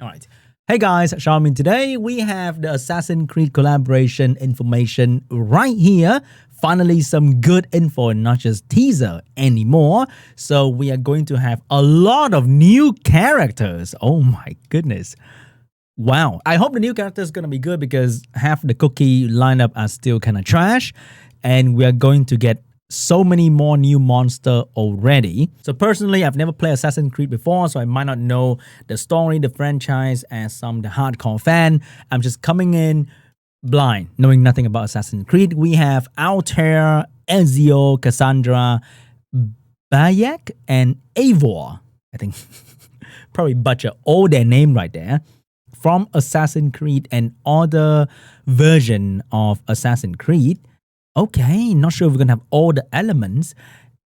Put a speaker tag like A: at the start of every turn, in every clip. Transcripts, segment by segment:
A: Alright. Hey guys, SeanB. Today we have the Assassin's Creed collaboration information right here. Finally, some good info and not just teaser anymore. So we are going to have a lot of new characters. Oh my goodness. Wow. I hope the new character is going to be good because half the cookie lineup are still kind of trash. And we are going to get so many more new monster already. So personally, I've never played Assassin's Creed before, so I might not know the story, the franchise as some the hardcore fan. I'm just coming in blind, knowing nothing about Assassin's Creed. We have Altair, Ezio, Cassandra, Bayek, and Eivor. I think probably butcher all their name right there. From Assassin's Creed and other version of Assassin's Creed. Okay, not sure if we're going to have all the elements.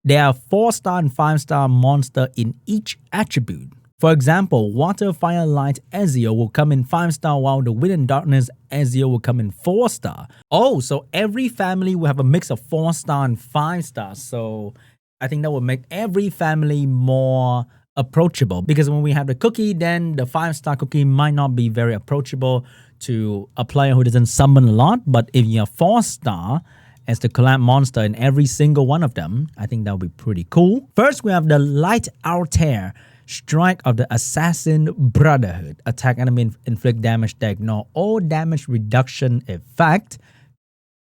A: There are 4-star and 5-star monster in each attribute. For example, Water, Fire, Light Ezio will come in 5-star, while the Wind and Darkness Ezio will come in 4-star. Oh, so every family will have a mix of 4-star and 5-star. So I think that will make every family more approachable. Because when we have the cookie, then the 5-star cookie might not be very approachable to a player who doesn't summon a lot. But if you have 4-star, as the collab monster in every single one of them, I think that would be pretty cool. First, we have the Light Altair, Strike of the Assassin Brotherhood. Attack enemy, inflict damage that ignore all damage reduction effect.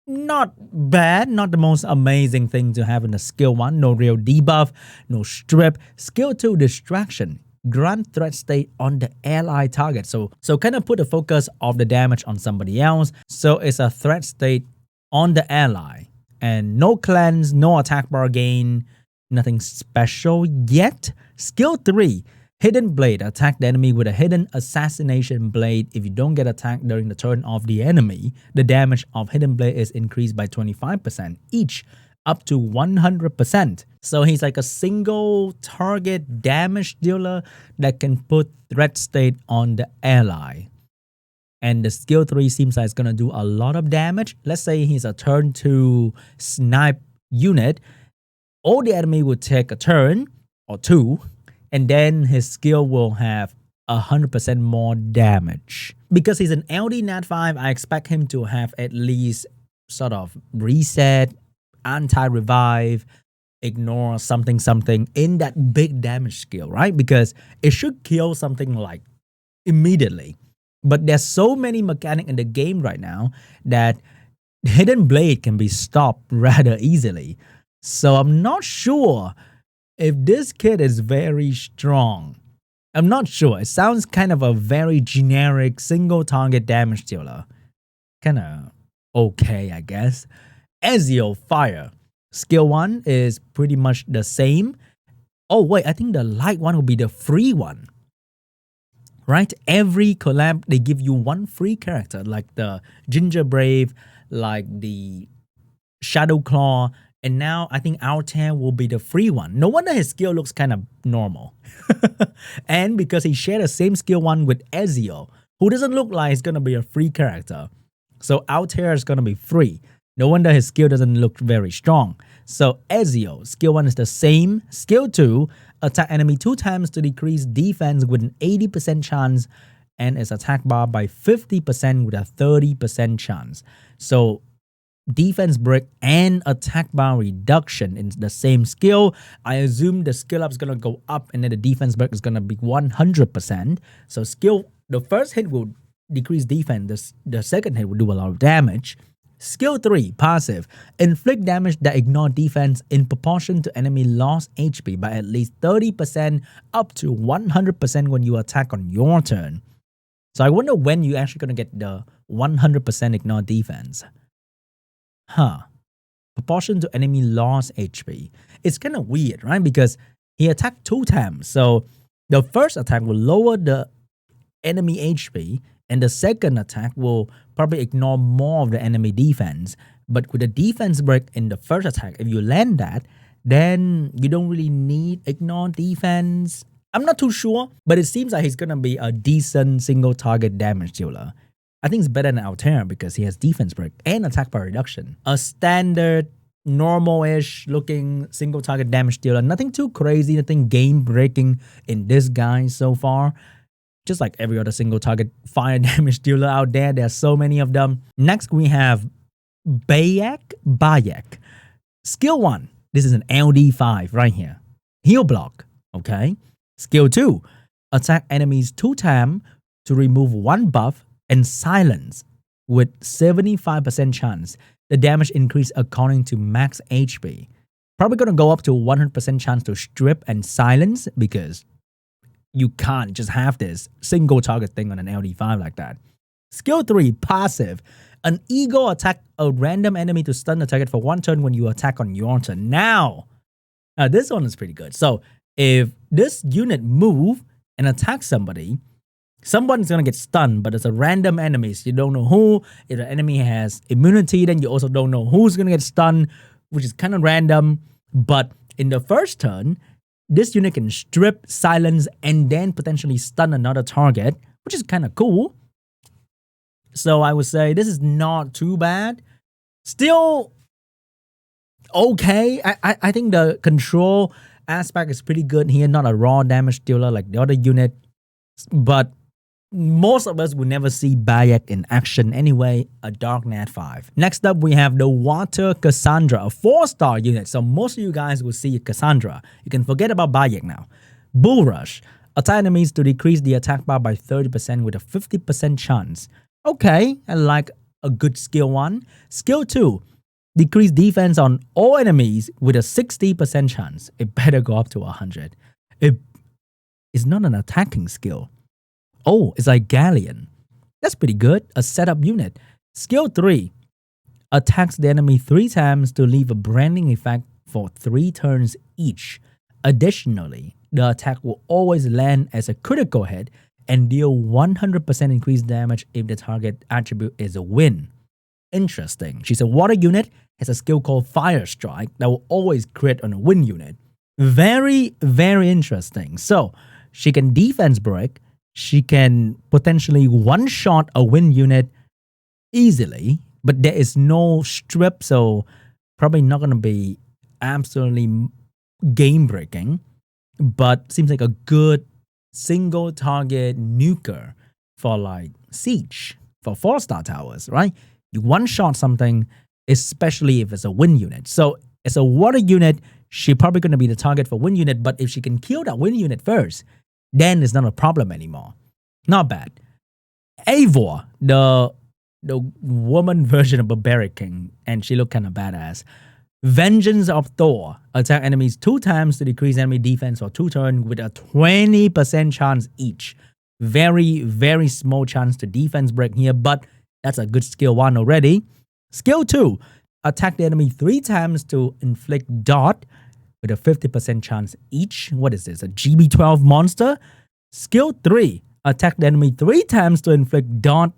A: Not bad, not the most amazing thing to have in the skill 1. No real debuff, no strip. Skill 2, Distraction. Grant threat state on the ally target. So kind of put the focus of the damage on somebody else. So it's a threat state on the ally, and no cleanse, no attack bar gain, nothing special yet. Skill 3, Hidden Blade. Attack the enemy with a hidden assassination blade. If you don't get attacked during the turn of the enemy, the damage of Hidden Blade is increased by 25% each, up to 100%. So he's like a single target damage dealer that can put threat state on the ally. And the skill 3 seems like it's going to do a lot of damage. Let's say he's a turn 2 snipe unit. All the enemy will take a turn or 2. And then his skill will have 100% more damage. Because he's an LD Nat 5, I expect him to have at least sort of reset, anti-revive, ignore something in that big damage skill, right? Because it should kill something like immediately. But there's so many mechanics in the game right now that Hidden Blade can be stopped rather easily. So I'm not sure if this kid is very strong. I'm not sure. It sounds kind of a very generic single target damage dealer. Kind of okay, I guess. Ezio Fire. Skill 1 is pretty much the same. Oh wait, I think the light one will be the free one. Right? Every collab, they give you one free character, like the Ginger Brave, like the Shadow Claw, and now I think Altair will be the free one. No wonder his skill looks kind of normal. And because he shared the same skill 1 with Ezio, who doesn't look like he's going to be a free character. So Altair is going to be free. No wonder his skill doesn't look very strong. So Ezio, skill 1 is the same. Skill 2, attack enemy 2 times to decrease defense with an 80% chance, and its attack bar by 50% with a 30% chance. So defense break and attack bar reduction in the same skill. I assume the skill up is going to go up and then the defense break is going to be 100%. So the first hit will decrease defense, the second hit will do a lot of damage. Skill 3, passive. Inflict damage that ignore defense in proportion to enemy lost HP by at least 30% up to 100% when you attack on your turn. So I wonder when you're actually going to get the 100% ignore defense. Proportion to enemy lost HP. It's kind of weird, right? Because he attacked 2 times. So the first attack will lower the enemy HP, and the second attack will probably ignore more of the enemy defense. But with the defense break in the first attack, if you land that, then you don't really need ignore defense. I'm not too sure, but it seems like he's going to be a decent single target damage dealer. I think it's better than Altair because he has defense break and attack bar reduction. A standard, normal-ish looking single target damage dealer. Nothing too crazy, nothing game breaking in this guy so far. just like every other single target fire damage dealer out there. There's so many of them. Next, we have Bayek. Skill 1. This is an LD5 right here. Heal block. Okay. Skill 2. Attack enemies 2 times to remove 1 buff and silence with 75% chance. The damage increase according to max HP. Probably going to go up to 100% chance to strip and silence because you can't just have this single target thing on an LD5 like that. Skill 3, passive. An ego attack a random enemy to stun the target for 1 turn when you attack on your turn. Now this one is pretty good. So if this unit move and attack somebody, someone's going to get stunned, but it's a random enemy. So you don't know who. If the enemy has immunity, then you also don't know who's going to get stunned, which is kind of random. But in the first turn, this unit can strip, silence, and then potentially stun another target, which is kind of cool. So I would say this is not too bad. Still okay. I think the control aspect is pretty good here. Not a raw damage dealer like the other unit. But most of us will never see Bayek in action anyway, a Dark Nat 5. Next up, we have the Water Cassandra, a 4-star unit. So most of you guys will see Cassandra. You can forget about Bayek now. Bull Rush. Attack enemies to decrease the attack bar by 30% with a 50% chance. Okay, I like a good skill 1. Skill 2. Decrease defense on all enemies with a 60% chance. It better go up to 100. It is not an attacking skill. Oh, it's like Galleon. That's pretty good. A setup unit. Skill 3. Attacks the enemy 3 times to leave a branding effect for 3 turns each. Additionally, the attack will always land as a critical hit and deal 100% increased damage if the target attribute is a win. Interesting. She's a water unit, has a skill called Fire Strike that will always crit on a wind unit. Very, very interesting. So, she can defense break. She can potentially one-shot a wind unit easily, but there is no strip, so probably not going to be absolutely game-breaking, but seems like a good single-target nuker for like Siege, for 4-star towers, right? You one-shot something, especially if it's a wind unit. So as a water unit, she's probably going to be the target for wind unit, but if she can kill that wind unit first, then it's not a problem anymore. Not bad. Eivor, the woman version of Barbaric King, and she looked kind of badass. Vengeance of Thor. Attack enemies 2 times to decrease enemy defense for 2 turns with a 20% chance each. Very, very small chance to defense break here, but that's a good skill 1 already. Skill 2. Attack the enemy 3 times to inflict dot with a 50% chance each. What is this? A GB12 monster? Skill 3. Attack the enemy 3 times to inflict dot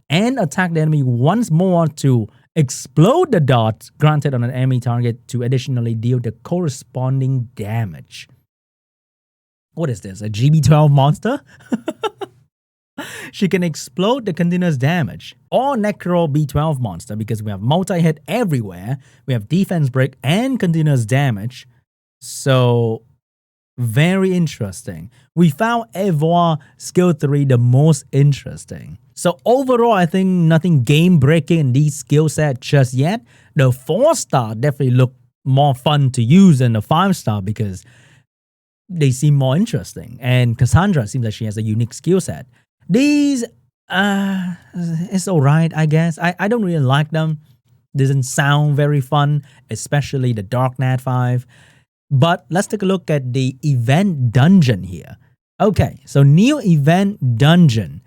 A: and attack the enemy once more to explode the dot granted on an enemy target to additionally deal the corresponding damage. What is this? A GB12 monster? She can explode the continuous damage. Or Necro B12 monster because we have multi-hit everywhere. We have defense break and continuous damage. So, very interesting. We found Eivor skill 3 the most interesting. So overall, I think nothing game-breaking in these skill sets just yet. The 4-star definitely look more fun to use than the 5-star because they seem more interesting. And Cassandra seems like she has a unique skill set. These, it's alright, I guess. I don't really like them. Doesn't sound very fun, especially the Dark Nat 5. But let's take a look at the event dungeon here. Okay, so new event dungeon.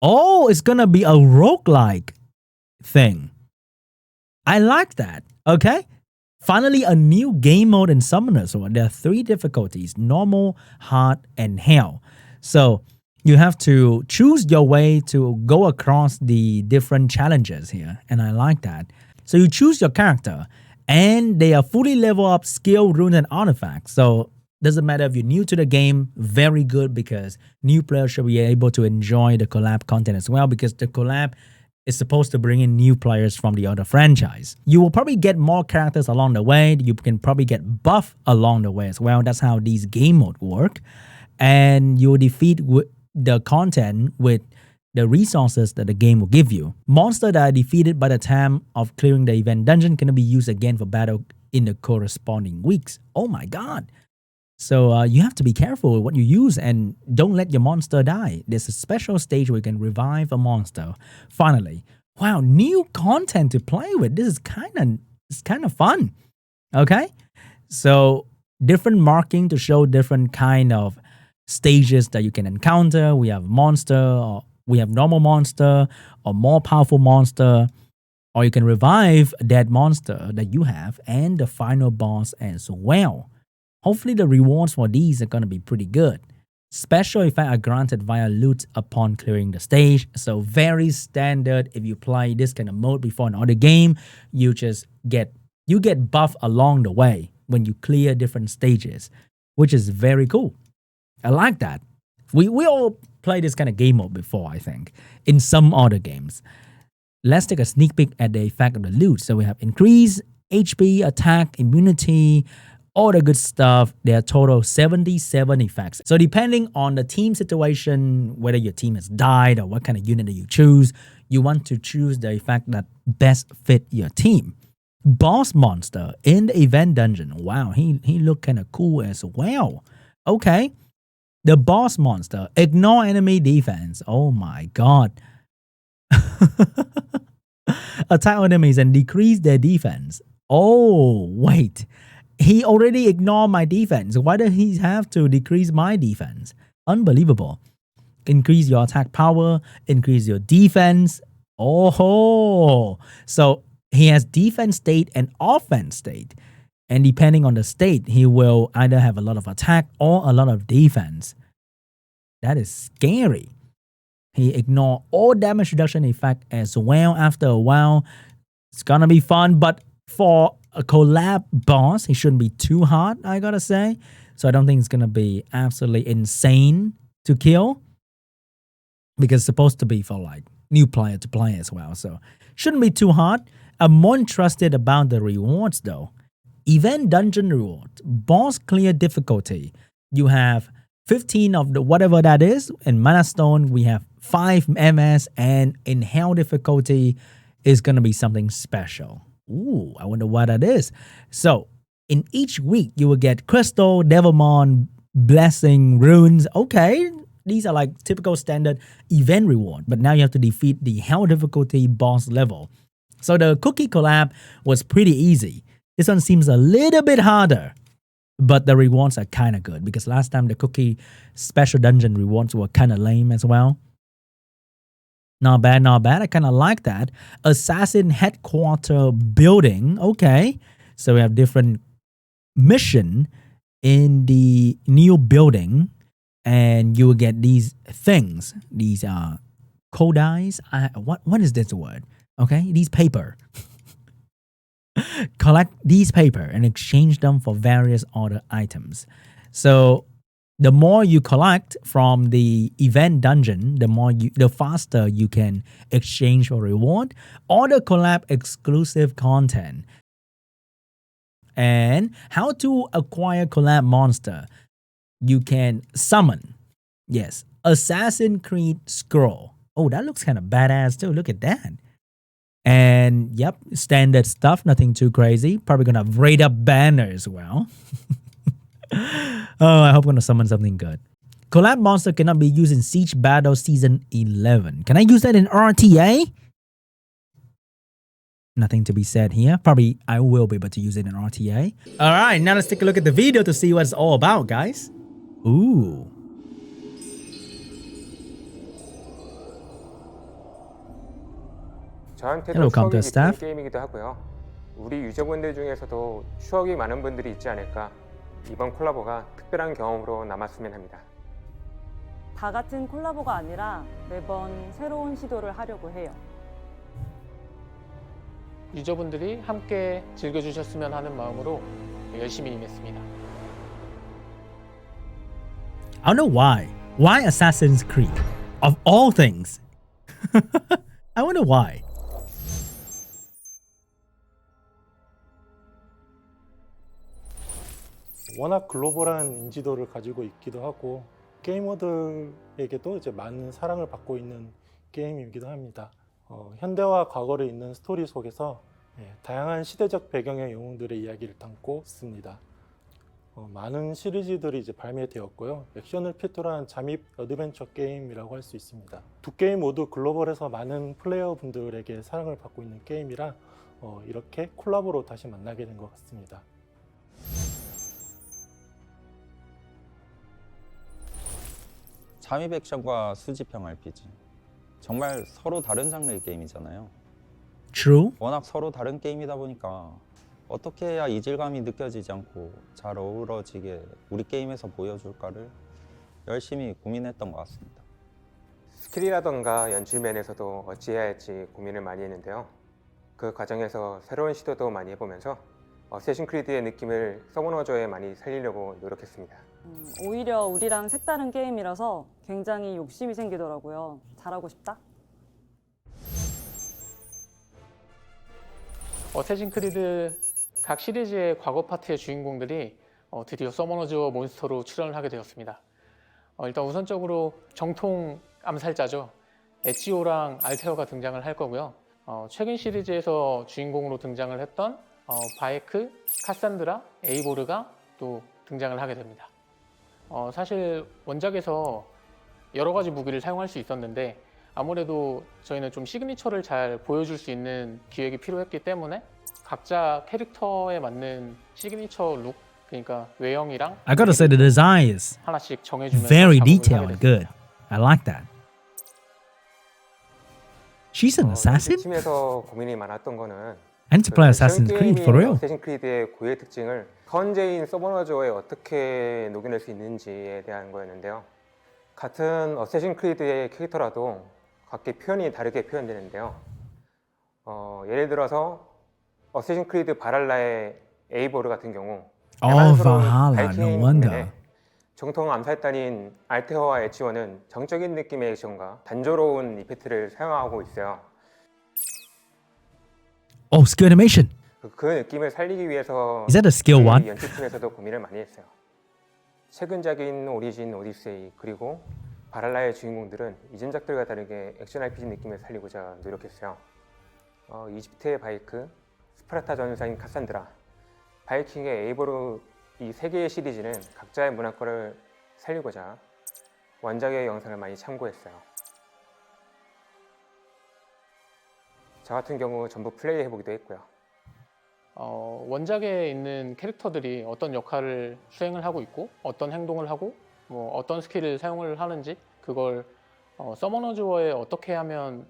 A: Oh, it's gonna be a roguelike thing. I like that. Okay. Finally, a new game mode in Summoner Sword. There are 3 difficulties: normal, hard, and hell. So you have to choose your way to go across the different challenges here. And I like that. So you choose your character and they are fully level up skill, rune, and artifacts. So doesn't matter if you're new to the game, very good because new players should be able to enjoy the collab content as well because the collab is supposed to bring in new players from the other franchise. You will probably get more characters along the way. You can probably get buff along the way as well. That's how these game modes work. And you will defeat the content with the resources that the game will give you. Monsters that are defeated by the time of clearing the event dungeon can be used again for battle in the corresponding weeks. Oh my god. So you have to be careful with what you use and don't let your monster die. There's a special stage where you can revive a monster. Finally, wow, new content to play with. This is kind of fun. Okay? So different marking to show different kind of stages that you can encounter. We have monster, or we have normal monster, or more powerful monster, or you can revive a dead monster that you have, and the final boss as well. Hopefully the rewards for these are going to be pretty good. Special effects are granted via loot upon clearing the stage. So very standard. If you play this kind of mode before another game, you get buff along the way when you clear different stages, which is very cool. I like that. We all play this kind of game mode before, I think, in some other games. Let's take a sneak peek at the effect of the loot. So we have increase HP, attack, immunity, all the good stuff. There are total 77 effects. So depending on the team situation, whether your team has died or what kind of unit that you choose, you want to choose the effect that best fit your team. Boss monster in the event dungeon. Wow, he looked kind of cool as well. Okay. The boss monster, ignore enemy defense. Oh my god. Attack enemies and decrease their defense. Oh, wait. He already ignored my defense. Why does he have to decrease my defense? Unbelievable. Increase your attack power, increase your defense. Oh, so he has defense state and offense state. And depending on the state, he will either have a lot of attack or a lot of defense. That is scary. He ignored all damage reduction effect as well. After a while, it's gonna be fun. But for a collab boss, he shouldn't be too hard, I gotta say. So I don't think it's gonna be absolutely insane to kill, because it's supposed to be for like new player to play as well. So shouldn't be too hard. I'm more interested about the rewards though. Event dungeon rewards, boss clear difficulty. You have 15 of the whatever that is. In Mana Stone, we have 5 MS, and in Hell difficulty is gonna be something special. Ooh, I wonder what that is. So, in each week, you will get Crystal, Devilmon, Blessing, Runes. Okay, these are like typical standard event reward. But now you have to defeat the Hell difficulty boss level. So the cookie collab was pretty easy. This one seems a little bit harder. But the rewards are kind of good, because last time the cookie special dungeon rewards were kind of lame as well. Not bad, not bad. I kind of like that. Assassin headquarter building. Okay. So we have different mission in the new building, and you will get these things. These are codice. What is this word? Okay. These paper. Collect these paper and exchange them for various other items. So the more you collect from the event dungeon, the faster you can exchange for reward or the collab exclusive content. And how to acquire collab monster. You can summon, yes, Assassin Creed Scroll. Oh, that looks kind of badass too. Look at that. And yep, standard stuff, nothing too crazy. Probably gonna raid up banner as well. Oh, I hope I'm gonna summon something good. Collab monster cannot be used in Siege Battle Season 11. Can I use that in RTA? Nothing to be said here. Probably I will be able to use it in RTA. Alright, now let's take a look at the video to see what it's all about, guys. Ooh.
B: 저한테도 추억이 깊은 게임이기도 하고요. 우리 유저분들 중에서도 추억이 많은 분들이 있지 않을까. 이번 콜라보가 특별한 경험으로 남았으면 합니다.
C: 다 같은 콜라보가 아니라 매번 새로운 시도를 하려고 해요.
D: 유저분들이 함께 즐겨주셨으면 하는 마음으로 열심히 임했습니다.
A: I don't know why. Why Assassin's Creed? Of all things. I wonder why.
E: 워낙 글로벌한 인지도를 가지고 있기도 하고 게이머들에게도 이제 많은 사랑을 받고 있는 게임이기도 합니다. 현대와 과거를 잇는 스토리 속에서 다양한 시대적 배경의 영웅들의 이야기를 담고 있습니다. 많은 시리즈들이 이제 발매되었고요. 액션을 필두로 한 잠입 어드벤처 게임이라고 할 수 있습니다. 두 게임 모두 글로벌에서 많은 플레이어분들에게 사랑을 받고 있는 게임이라 이렇게 콜라보로 다시 만나게 된 것 같습니다.
F: 잠입 액션과 수집형 RPG. 정말 서로 다른 장르의 게임이잖아요.
A: True.
F: 워낙 서로 다른 게임이다 보니까 어떻게 해야 이질감이 느껴지지 않고 잘 어우러지게 우리 게임에서 보여줄까를 열심히 고민했던 것 같습니다.
B: 스킬이라던가 연출 면에서도 어찌해야 할지 고민을 많이 했는데요. 그 과정에서 새로운 시도도 많이 해보면서 어쌔신 크리드의 느낌을 서머너즈에 많이 살리려고 노력했습니다.
C: 오히려 우리랑 색다른 게임이라서 굉장히 욕심이 생기더라고요. 잘하고 싶다?
D: 어쌔신 크리드 각 시리즈의 과거 파트의 주인공들이 드디어 서머너즈 몬스터로 출연을 하게 되었습니다. 일단 우선적으로 정통 암살자죠. 에치오랑 알테어가 등장을 할 거고요. 최근 시리즈에서 주인공으로 등장을 했던 바에크, 카산드라, 에이보르가 또 등장을 하게 됩니다. 사실 원작에서 여러 가지 무기를 사용할 수 있었는데 아무래도 저희는 좀 시그니처를 잘 보여줄 수 있는 기획이 필요했기 때문에 각자 캐릭터에 맞는 시그니처 룩, 그러니까 외형이랑
A: I gotta say the design is
D: 하나씩 정해주면서
A: very
D: 작업을
A: detailed
D: 하게
A: and good.
D: 됐습니다.
A: I like that. She's an assassin?
B: 팀에서 고민이 많았던 거는
A: And to play Assassin's Creed for real.
B: 어쌔신 크리드의 고유의 특징을 현재인 서머너즈에 어떻게 녹여낼 수 있는지에 대한 거였는데요. 같은 어쌔신 크리드의 캐릭터라도 각기 표현이 다르게 표현되는데요. 예를 들어서 어쌔신 크리드 바랄라의 에이보르 같은 경우
A: Valhalla, no
B: 바이킹
A: wonder.
B: 반면에 정통 암살단인 알테어와 에치오는 정적인 느낌의 액션과 단조로운 이펙트를 사용하고 있어요.
A: Oh, skill animation.
B: 그 느낌을 살리기 위해서
A: Is that a skill one?
B: 연출팀에서도 고민을 많이 했어요. 최근작인 오리진 오디세이 그리고 바랄라의 주인공들은 이전작들과 다르게 액션 RPG 느낌을 살리고자 노력했어요. 이집트의 바이크, 스파르타 전사인 카산드라, 바이킹의 에이보르 이 세 개의 시리즈는 각자의 문화권을 살리고자 원작의 영상을 많이 참고했어요. 저 같은 경우 전부 플레이해보기도 했고요.
D: 원작에 있는 캐릭터들이 어떤 역할을 수행을 하고 있고 어떤 행동을 하고 뭐 어떤 스킬을 사용을 하는지 그걸 서머너즈워에 어떻게 하면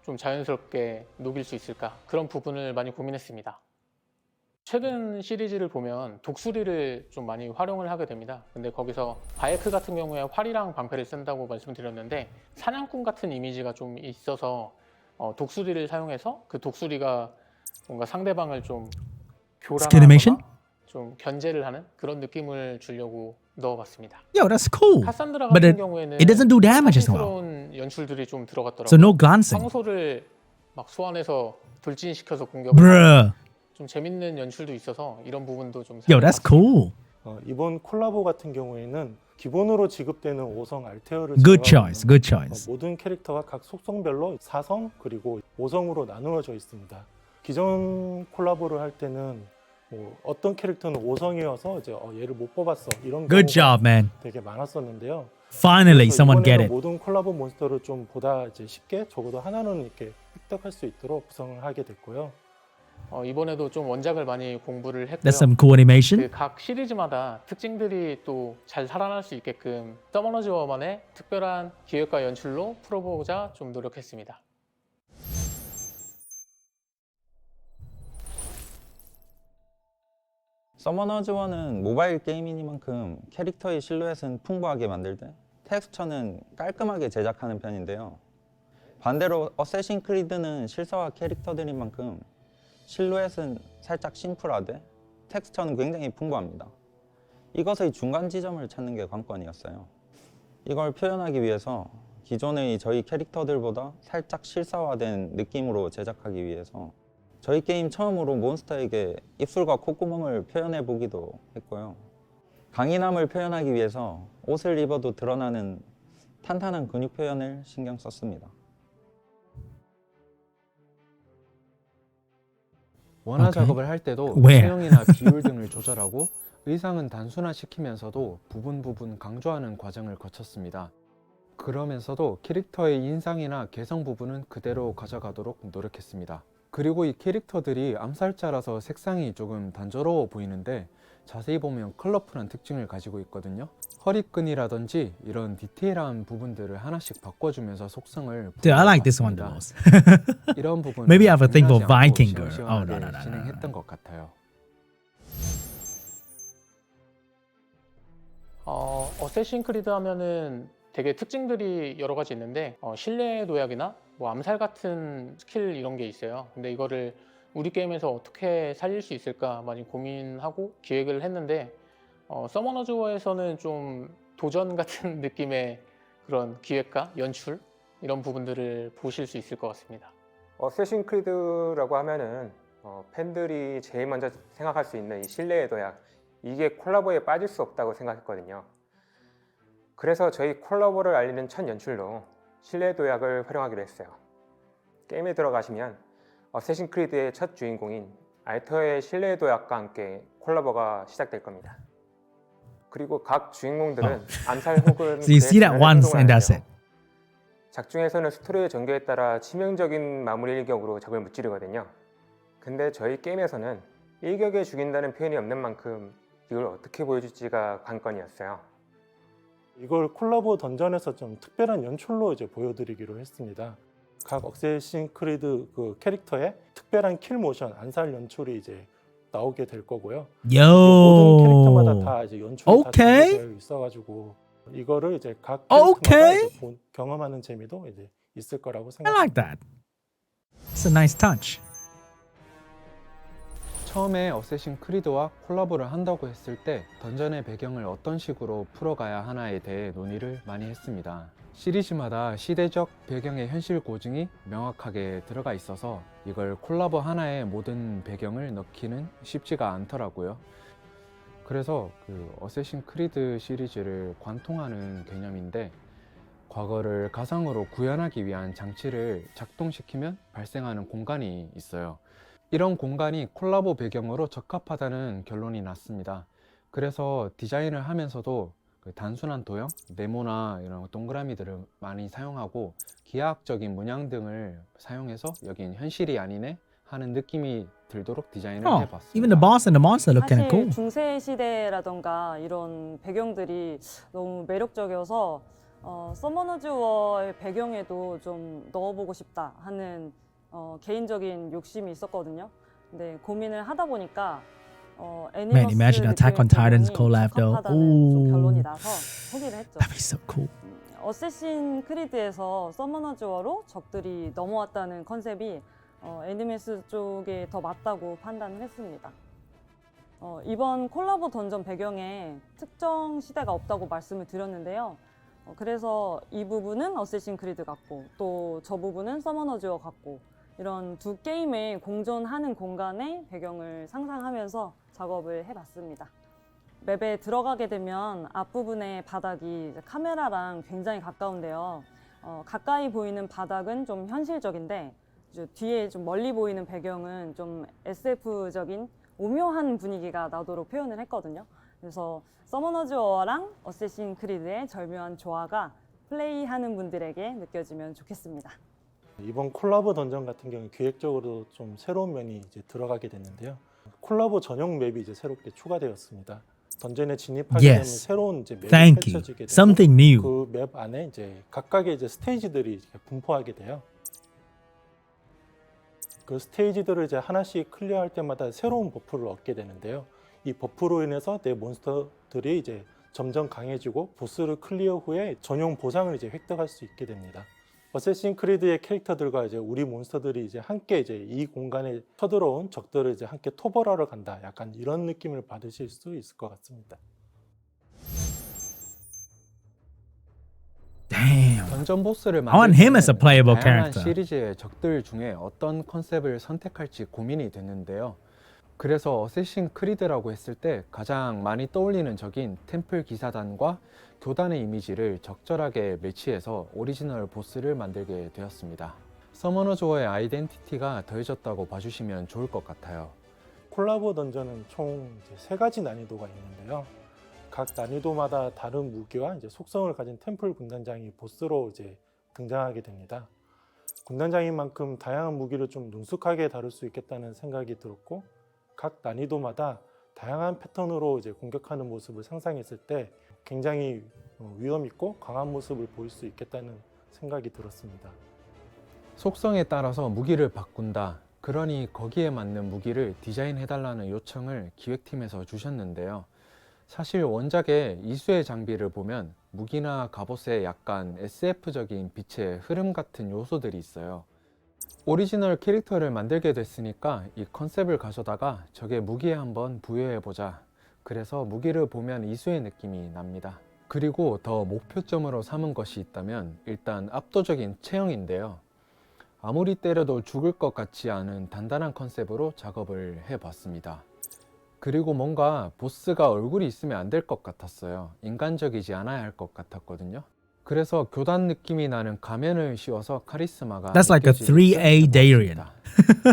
D: 좀 자연스럽게 녹일 수 있을까 그런 부분을 많이 고민했습니다. 최근 시리즈를 보면 독수리를 좀 많이 활용을 하게 됩니다. 근데 거기서 바에크 같은 경우에 활이랑 방패를 쓴다고 말씀드렸는데 사냥꾼 같은 이미지가 좀 있어서 독수리를 사용해서 그 독수리가 뭔가 상대방을 좀 교란하거나 좀 견제를 하는 그런 느낌을 주려고 넣어봤습니다.
A: Yo, that's cool.
D: 카산드라
A: But
D: 같은 경우에는
A: it doesn't do damage as well.
D: 사실스러운 연출들이 좀 들어갔더라고요.
A: So no glancing.
D: 황소를 막 소환해서 돌진시켜서 공격을
A: Bruh.
D: 좀 재밌는 연출도 있어서 이런 부분도 좀
A: Yo, that's cool.
E: 이번 콜라보 같은 경우에는 기본으로 지급되는 5성 알테어를
A: Good
E: 제외하고는
A: choice. Good choice.
E: 모든 캐릭터가 각 속성별로 4성 그리고 5성으로 나누어져 있습니다. 기존 콜라보를 할 때는 뭐 어떤 캐릭터는 5성이어서 이제 얘를 못 뽑았어 이런
A: Good
E: 경우가
A: job, man.
E: 되게 많았었는데요.
A: Finally,
E: 그래서
A: someone get
E: 이번에는
A: it.
E: 모든 콜라보 몬스터를 좀 보다 이제 쉽게 적어도 하나는 이렇게 획득할 수 있도록 구성을 하게 됐고요.
D: 이번에도 좀 원작을 많이 공부를 했고요.
A: That's some cool animation.
D: 각 시리즈마다 특징들이 또 잘 살아날 수 있게끔 서머너즈워만의 특별한 기획과 연출로 풀어보고자 좀 노력했습니다.
F: 서머너즈원은 모바일 게임이니만큼 캐릭터의 실루엣은 풍부하게 만들되 텍스처는 깔끔하게 제작하는 편인데요. 반대로 어쌔신 크리드는 실사화 캐릭터들인 만큼 실루엣은 살짝 심플하되 텍스처는 굉장히 풍부합니다. 이것의 중간 지점을 찾는 게 관건이었어요. 이걸 표현하기 위해서 기존의 저희 캐릭터들보다 살짝 실사화된 느낌으로 제작하기 위해서 저희 게임 처음으로 몬스터에게 입술과 콧구멍을 표현해 보기도 했고요. 강인함을 표현하기 위해서 옷을 입어도 드러나는 탄탄한 근육 표현을 신경 썼습니다.
G: 원화
A: Okay.
G: 작업을 할 때도
A: Where?
G: 체형이나 비율 등을 조절하고 의상은 단순화시키면서도 부분 강조하는 과정을 거쳤습니다. 그러면서도 캐릭터의 인상이나 개성 부분은 그대로 가져가도록 노력했습니다. 그리고 이 캐릭터들이 암살자라서 색상이 조금 단조로워 보이는데 자세히 보면 컬러풀한 특징을 가지고 있거든요. 허리끈이라든지 이런 디테일한 부분들을 하나씩 바꿔주면서 속성을
A: Dude, I like this one the
G: 부여해봤습니다.
A: most.
G: 이런 부분은
A: Maybe I have a thing for
G: 고민하지 않고
A: Viking girl.
G: 시원시원하게
A: Oh, no, no, no, no,
G: 진행했던 것 같아요.
D: 어쌔신 크리드 하면은 되게 특징들이 여러 가지 있는데 실내 도약이나 뭐 암살 같은 스킬 이런 게 있어요. 근데 이거를 우리 게임에서 어떻게 살릴 수 있을까 많이 고민하고 기획을 했는데 서머너즈 워에서는 좀 도전 같은 느낌의 그런 기획과 연출 이런 부분들을 보실 수 있을 것 같습니다.
B: 어쌔신 크리드라고 하면은 팬들이 제일 먼저 생각할 수 있는 이 실내의 도약, 이게 콜라보에 빠질 수 없다고 생각했거든요. 그래서 저희 콜라보를 알리는 첫 연출로 실내 도약을 활용하기로 했어요. 게임에 들어가시면 어쌔신 크리드의 첫 주인공인 알터의 실내 도약과 함께 콜라보가 시작될 겁니다. 그리고 각 주인공들은 암살 혹은
A: So you see that once and that's it.
B: 작중에서는 스토리의 전개에 따라 치명적인 마무리 일격으로 적을 무찌르거든요. 근데 저희 게임에서는 일격에 죽인다는 표현이 없는 만큼 이걸 어떻게 보여줄지가 관건이었어요.
E: 이걸 콜라보 던전에서 좀 특별한 연출로 이제 보여드리기로 했습니다. 각 어쌔신 크리드 그 캐릭터의 특별한 킬 모션, 안살 연출이 이제 나오게 될 거고요. 모든 캐릭터마다
A: Yo.
E: 다 이제 연출이
A: Okay.
E: 다 되어 있어가지고 이거를 이제 각 캐릭터마다
A: Okay.
E: 이제 경험하는 재미도 이제 있을 거라고
A: I
E: 생각합니다.
A: like that. It's a nice touch.
G: 처음에 어쌔신 크리드와 콜라보를 한다고 했을 때 던전의 배경을 어떤 식으로 풀어가야 하나에 대해 논의를 많이 했습니다. 시리즈마다 시대적 배경의 현실 고증이 명확하게 들어가 있어서 이걸 콜라보 하나에 모든 배경을 넣기는 쉽지가 않더라고요. 그래서 그 어쌔신 크리드 시리즈를 관통하는 개념인데 과거를 가상으로 구현하기 위한 장치를 작동시키면 발생하는 공간이 있어요. 이런 공간이 콜라보 배경으로 적합하다는 결론이 났습니다. 그래서 디자인을 하면서도 그 단순한 도형, 네모나 이런 동그라미들을 많이 사용하고 기하학적인 문양 등을 사용해서 여긴 현실이 아니네 하는 느낌이 들도록 디자인을
A: Oh,
G: 해봤습니다.
A: even the boss and the monster look kind of
C: 사실
A: cool.
C: 중세 시대라던가 이런 배경들이 너무 매력적이어서 서머너즈 워의 배경에도 좀 넣어보고 싶다 하는 개인적인 욕심이 있었거든요. 근데 고민을 하다 보니까
A: Man, imagine Attack on Titan's collab though.
C: 좀 결론이
A: Ooh,
C: 나서 포기를 했죠.
A: that'd be so cool.
C: 어쌔신 크리드에서 서머너즈 워로 적들이 넘어왔다는 컨셉이 애니메스 쪽에 더 맞다고 판단을 했습니다. 이번 콜라보 던전 배경에 특정 시대가 없다고 말씀을 드렸는데요. 그래서 이 부분은 어쌔신 크리드 같고 또 저 부분은 서머너즈 워 같고 이런 두 게임의 공존하는 공간의 배경을 상상하면서 작업을 해봤습니다. 맵에 들어가게 되면 앞부분의 바닥이 이제 카메라랑 굉장히 가까운데요. 가까이 보이는 바닥은 좀 현실적인데 이제 뒤에 좀 멀리 보이는 배경은 좀 SF적인 오묘한 분위기가 나도록 표현을 했거든요. 그래서 서머너즈 워랑 어쌔신 크리드의 절묘한 조화가 플레이하는 분들에게 느껴지면 좋겠습니다.
E: 이번 콜라보 던전 같은 경우 기획적으로 좀 새로운 면이 이제 들어가게 됐는데요. 콜라보 전용 맵이 이제 새롭게 추가되었습니다. 던전에 진입하게 되면
A: Yes.
E: 새로운 이제 맵이
A: Thank you.
E: 펼쳐지게 되고
A: Something new.
E: 그 맵 안에 이제 각각의 이제 스테이지들이 이제 분포하게 돼요. 그 스테이지들을 이제 하나씩 클리어할 때마다 새로운 버프를 얻게 되는데요. 이 버프로 인해서 내 몬스터들이 이제 점점 강해지고 보스를 클리어 후에 전용 보상을 이제 획득할 수 있게 됩니다. 어쌔신 크리드의 캐릭터들과 이제 우리 몬스터들이 이제 함께 이제 이 공간에 쳐들어온 적들을 이제 함께 토벌하러 간다. 약간 이런 느낌을 받으실 수 있을 것 같습니다.
A: Damn.
G: 던전 보스를
A: I want him as a
G: 만들 때는
A: playable
G: 다양한
A: character.
G: 시리즈의 적들 중에 어떤 컨셉을 선택할지 고민이 됐는데요. 그래서 어쌔신 크리드라고 했을 때 가장 많이 떠올리는 적인 템플 기사단과 교단의 이미지를 적절하게 매치해서 오리지널 보스를 만들게 되었습니다. 서머너즈워의 아이덴티티가 더해졌다고 봐주시면 좋을 것 같아요.
E: 콜라보 던전은 총 3가지 난이도가 있는데요. 각 난이도마다 다른 무기와 속성을 가진 템플 군단장이 보스로 등장하게 됩니다. 군단장인 만큼 다양한 무기를 좀 능숙하게 다룰 수 있겠다는 생각이 들었고, 각 난이도마다 다양한 패턴으로 공격하는 모습을 상상했을 때 굉장히 위험 있고 강한 모습을 보일 수 있겠다는 생각이 들었습니다.
G: 속성에 따라서 무기를 바꾼다. 그러니 거기에 맞는 무기를 디자인해달라는 요청을 기획팀에서 주셨는데요. 사실 원작의 이수의 장비를 보면 무기나 갑옷에 약간 SF적인 빛의 흐름 같은 요소들이 있어요. 오리지널 캐릭터를 만들게 됐으니까 이 컨셉을 가져다가 저게 무기에 한번 부여해보자. 그래서 무기를 보면 이수의 느낌이 납니다. 그리고 더 목표점으로 삼은 것이 있다면 일단 압도적인 체형인데요. 아무리 때려도 죽을 것 같지 않은 단단한 컨셉으로 작업을 해봤습니다. 그리고 뭔가 보스가 얼굴이 있으면 안 될 것 같았어요. 인간적이지 않아야 할 것 같았거든요. 그래서 교단 느낌이 나는 가면을 씌워서 카리스마가
A: That's like a 3A Darien.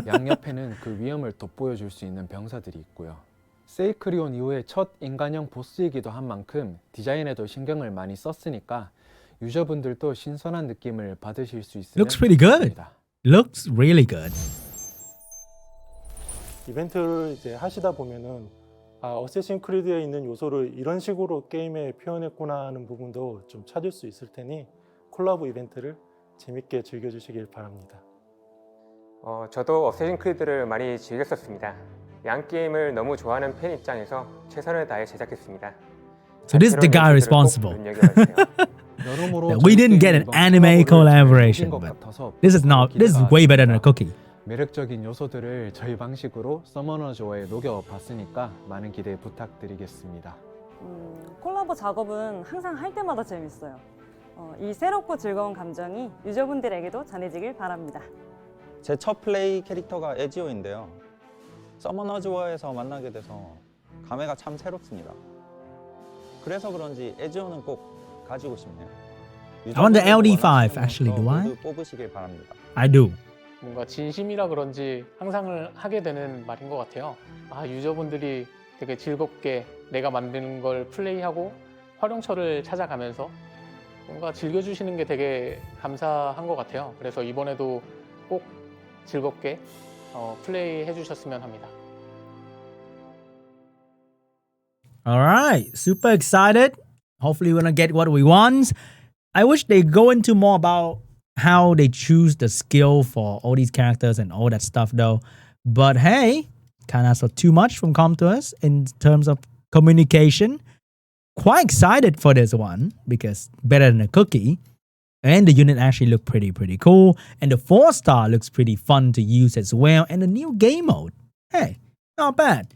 G: 양옆에는 그 위험을 돋보여줄 수 있는 병사들이 있고요. 세이크리온 이후에 첫 인간형 보스이기도 한 만큼 디자인에도 신경을 많이 썼으니까 유저분들도 신선한 느낌을 받으실 수 있으면
A: Looks pretty good.
G: 좋겠습니다.
A: Looks really good.
E: 이벤트를 하시다 보면은 어쌔신 크리드에 있는 요소를 이런 식으로 게임에 표현했구나 하는 부분도 좀 찾을 수 있을 테니 콜라보 이벤트를 재밌게 즐겨주시길 바랍니다.
B: 저도 어쌔신 크리드를 많이 즐겼었습니다. 양 게임을 너무 좋아하는 팬 입장에서 최선을 다해 제작했습니다.
A: So this is the guy responsible. We didn't get an anime collaboration, but this is way better than a cookie.
G: 매력적인 요소들을 저희 방식으로 서머너즈워에 녹여봤으니까 많은 기대 부탁드리겠습니다.
C: 콜라보 작업은 항상 할 때마다 재밌어요. 이 새롭고 즐거운 감정이 유저분들에게도 전해지길 바랍니다.
F: 제 첫 플레이 캐릭터가 에지오인데요. 서머너즈워에서 만나게 돼서 감회가 참 새롭습니다. 그래서 그런지 에지오는 꼭 가지고 싶네요.
A: I want the LD5 actually, do I?
F: 뽑으시길 바랍니다.
A: I do.
D: 뭔가 진심이라 그런지 상상을 하게 되는 말인 것 같아요. 유저분들이 되게 즐겁게 내가 만드는 걸 플레이하고 활용처를 찾아가면서 뭔가 즐겨주시는 게 되게 감사한 것 같아요. 그래서 이번에도 꼭 즐겁게 플레이 해주셨으면 합니다.
A: Alright, super excited. Hopefully we're gonna get what we want. I wish they go into more about how they choose the skill for all these characters and all that stuff though. But hey, can't ask for too much from Comtours in terms of communication. Quite excited for this one because better than a cookie. And the unit actually look pretty cool. And the 4-star looks pretty fun to use as well. And the new game mode, hey, not bad.